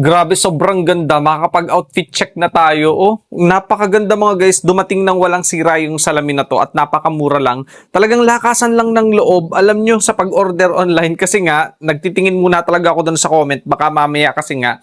Grabe, sobrang ganda. Makakapag-outfit check na tayo. Oh, napakaganda mga guys. Dumating nang walang sira yung salamin na to at napakamura lang. Talagang lakasan lang ng loob. Alam nyo, sa pag-order online kasi nga, nagtitingin muna talaga ako doon sa comment. Baka mamaya kasi nga,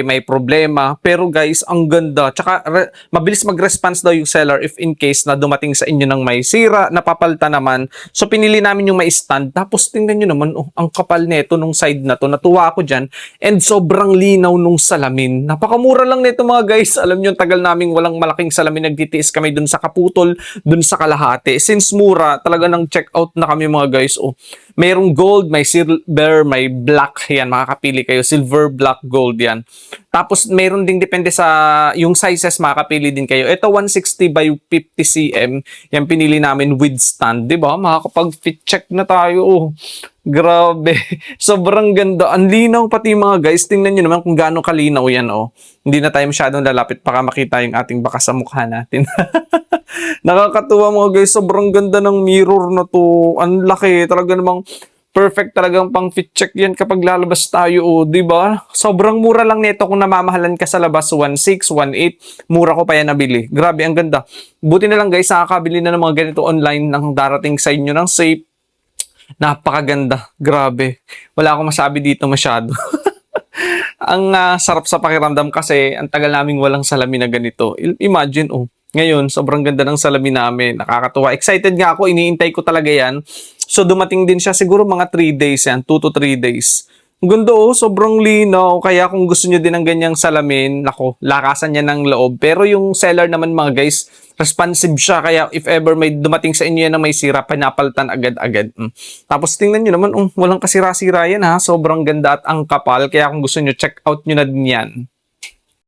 may problema. Pero guys, ang ganda. Tsaka, mabilis mag-response daw yung seller if in case na dumating sa inyo ng may sira, napapalta naman. So, pinili namin yung may stand. Tapos, tingnan nyo naman, oh, ang kapal nito nung side na to. Natuwa ako dyan. And sobrang linaw nung salamin. Napakamura lang nito mga guys. Alam nyo, tagal naming walang malaking salamin. Nagtitiis kami dun sa kaputol, dun sa kalahati. Since mura, talaga nang check out na kami mga guys. Oh, mayroong gold, may silver, may black. Yan, makakapili kayo. Silver, black, gold yan. Tapos, mayroon ding depende sa yung sizes, makakapili din kayo. Ito, 160 by 50 cm. Yan, pinili namin with stand. Diba? Makakapag-fit check na tayo. Oh. Grabe. Sobrang ganda. Ang linaw pati mga guys. Tingnan nyo naman kung gaano kalinaw yan. Oh. Hindi na tayo masyadong lalapit para makita yung ating baka sa mukha natin. Nakakatuwa mga guys. Sobrang ganda ng mirror na to. Ang laki. Talaga namang perfect talagang pang fit check yan kapag lalabas tayo. Oh, diba? Sobrang mura lang nito kung namamahalan ka sa labas. 1.6, 1.8. Mura ko pa yan nabili. Grabe, ang ganda. Buti na lang guys, nakakabili na ng mga ganito online nang darating sa inyo ng safe. Napakaganda. Grabe. Wala akong masabi dito masyado. Ang sarap sa pakiramdam kasi ang tagal naming walang salamin na ganito. Imagine, oh. Ngayon, sobrang ganda ng salamin namin. Nakakatuwa. Excited nga ako. Iniintay ko talaga yan. So, dumating din siya siguro mga 3 days yan. 2 to 3 days. Ang ganda oh, sobrang linaw. Kaya kung gusto nyo din ng ganyang salamin, nako, lakasan niya ng loob. Pero yung seller naman mga guys, responsive siya. Kaya if ever may dumating sa inyo yan na may sira, pinapalitan agad-agad. Tapos tingnan nyo naman, walang kasira-sira yan ha. Sobrang ganda at ang kapal. Kaya kung gusto nyo, check out nyo na din yan.